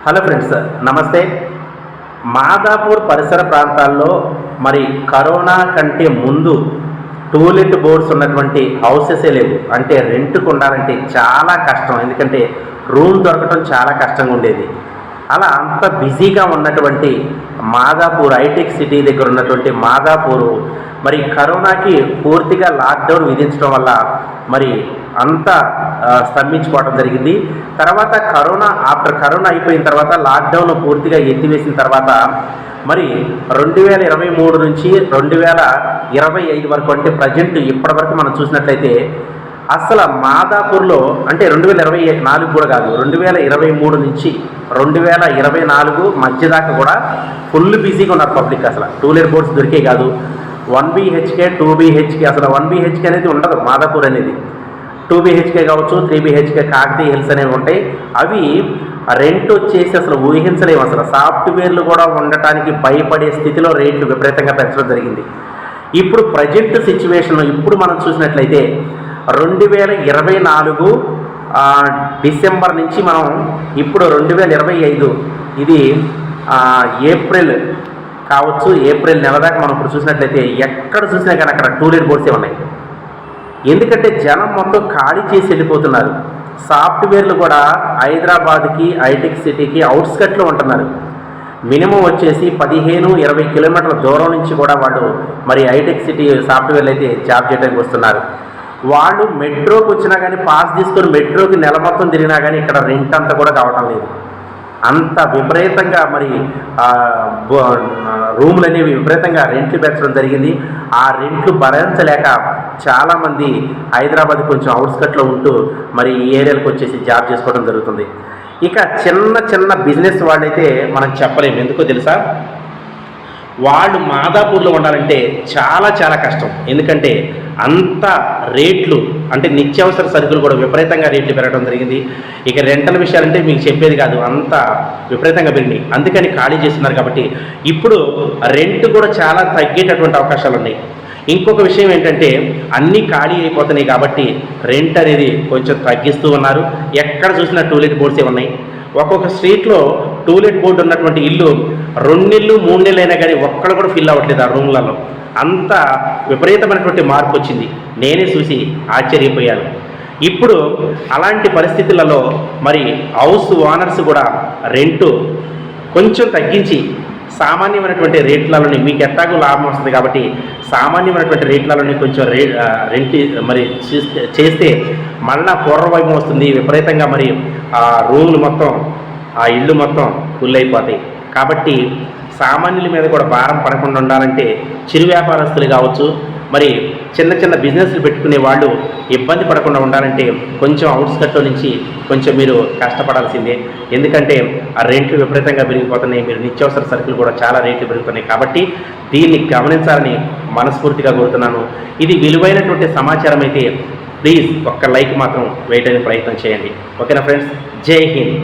Hello friends, నమస్తే. మాదాపూర్ పరిసర ప్రాంతాల్లో మరి కరోనా కంటే ముందు టూలెట్ బోర్డ్స్ ఉన్నటువంటి హౌసెసే లేవు. అంటే రెంట్కు ఉండాలంటే చాలా కష్టం, ఎందుకంటే రూమ్ దొరకటం చాలా కష్టంగా ఉండేది. అలా అంత బిజీగా ఉన్నటువంటి మాదాపూర్ హైటెక్ సిటీ దగ్గర ఉన్నటువంటి మాదాపూరు మరి కరోనాకి పూర్తిగా లాక్డౌన్ విధించడం వల్ల మరి అంతా స్తంభించిపోవడం జరిగింది. తర్వాత కరోనా అయిపోయిన తర్వాత లాక్డౌన్ పూర్తిగా ఎత్తివేసిన తర్వాత మరి 2023 నుంచి 2025 వరకు, అంటే ప్రజెంట్ ఇప్పటి వరకు మనం చూసినట్లయితే అసలు మాదాపూర్లో అంటే 2024 కూడా కాదు, 2023 నుంచి 2024 మధ్య దాకా కూడా ఫుల్ బిజీగా ఉన్నారు పబ్లిక్. అసలు టూలెట్ బోర్డ్స్ దొరికే కాదు. 1 BHK 2 BHK, అసలు 1 BHK అనేది ఉండదు మాదాపూర్ అనేది. 2 BHK కావచ్చు, 3 BHK కాకతీయ హిల్స్ అనేవి ఉంటాయి. అవి రెంట్ వచ్చేసి అసలు ఊహించలేము. అసలు సాఫ్ట్వేర్లు కూడా ఉండటానికి భయపడే స్థితిలో రేట్లు విపరీతంగా పెంచడం జరిగింది. ఇప్పుడు ప్రజెంట్ సిచ్యువేషన్ ఇప్పుడు మనం చూసినట్లయితే 2024 డిసెంబర్ నుంచి మనం ఇప్పుడు 2025 ఇది ఏప్రిల్ కావచ్చు, ఏప్రిల్ నెల దాకా మనం ఇప్పుడు చూసినట్లయితే ఎక్కడ చూసినా కానీ అక్కడ టూలెట్ బోర్డ్సే ఉన్నాయి. ఎందుకంటే జనం మొత్తం ఖాళీ చేసి వెళ్ళిపోతున్నారు. సాఫ్ట్వేర్లు కూడా హైదరాబాద్కి హైటెక్ సిటీకి అవుట్స్కట్లో ఉంటున్నారు. మినిమం వచ్చేసి 15-20 కిలోమీటర్ల దూరం నుంచి కూడా వాళ్ళు మరి హైటెక్ సిటీ సాఫ్ట్వేర్లు అయితే జాబ్ చేయడానికి వస్తున్నారు. వాళ్ళు మెట్రోకి వచ్చినా కానీ పాస్ తీసుకొని మెట్రోకి నెల మొత్తం తిరిగినా కానీ ఇక్కడ రెంట్ అంతా కూడా కావటం లేదు. అంత విపరీతంగా మరి రూములు అనేవి విపరీతంగా రెంట్లు పెంచడం జరిగింది. ఆ రెంట్లు భరించలేక చాలామంది హైదరాబాద్ కొంచెం అవుట్స్కట్లో ఉంటూ మరి ఈ ఏరియాలకు వచ్చేసి జాబ్ చేసుకోవడం జరుగుతుంది. ఇక చిన్న చిన్న బిజినెస్ వాళ్ళైతే మనం చెప్పలేము. ఎందుకో తెలుసా, వాళ్ళు మాదాపూర్లో ఉండాలంటే చాలా చాలా కష్టం. ఎందుకంటే అంత రేట్లు, అంటే నిత్యావసర సరుకులు కూడా విపరీతంగా రేట్లు పెరగడం జరిగింది. ఇక రెంటల్ విషయాలంటే మీకు చెప్పేది కాదు, అంత విపరీతంగా పెరిగినాయి. అందుకని ఖాళీ చేస్తున్నారు. కాబట్టి ఇప్పుడు రెంట్ కూడా చాలా తగ్గేటటువంటి అవకాశాలు ఉన్నాయి. ఇంకొక విషయం ఏంటంటే అన్నీ ఖాళీ అయిపోతున్నాయి కాబట్టి రెంట్ అనేది కొంచెం తగ్గిస్తూ ఉన్నారు. ఎక్కడ చూసినా టూలెట్ బోర్డ్సే ఉన్నాయి. ఒక్కొక్క స్ట్రీట్లో టూలెట్ బోర్డు ఉన్నటువంటి ఇల్లు 2 నెలలు 3 నెలలు అయినా కానీ ఒక్కడు కూడా ఫిల్ అవ్వట్లేదు ఆ రూమ్లలో. అంత విపరీతమైనటువంటి మార్పు వచ్చింది. నేనే చూసి ఆశ్చర్యపోయాను. ఇప్పుడు అలాంటి పరిస్థితులలో మరి హౌస్ ఓనర్స్ కూడా రెంటు కొంచెం తగ్గించి సామాన్యమైనటువంటి రేట్లలోని, మీకు ఎట్టాగో లాభం వస్తుంది కాబట్టి సామాన్యమైనటువంటి రేట్లలోని కొంచెం రెంట్ మరి చేస్తే మళ్ళా పూర్వవైపు వస్తుంది. విపరీతంగా మరి ఆ రూములు మొత్తం, ఆ ఇళ్ళు మొత్తం ఫుల్ అయిపోతాయి. కాబట్టి సామాన్యుల మీద కూడా భారం పడకుండా ఉండాలంటే చిరు వ్యాపారస్తులు కావచ్చు, మరి చిన్న చిన్న బిజినెస్లు పెట్టుకునే వాళ్ళు ఇబ్బంది పడకుండా ఉండాలంటే కొంచెం అవుట్స్కట్లో నుంచి కొంచెం మీరు కష్టపడాల్సిందే. ఎందుకంటే ఆ రేట్లు విపరీతంగా పెరిగిపోతున్నాయి. మీరు నిత్యావసర సరుకులు కూడా చాలా రేట్లు పెరుగుతున్నాయి. కాబట్టి దీన్ని గమనించాలని మనస్ఫూర్తిగా కోరుతున్నాను. ఇది విలువైనటువంటి సమాచారం అయితే ప్లీజ్ ఒక్క లైక్ మాత్రం వేయడానికి ప్రయత్నం చేయండి. ఓకేనా ఫ్రెండ్స్, జై హింద్.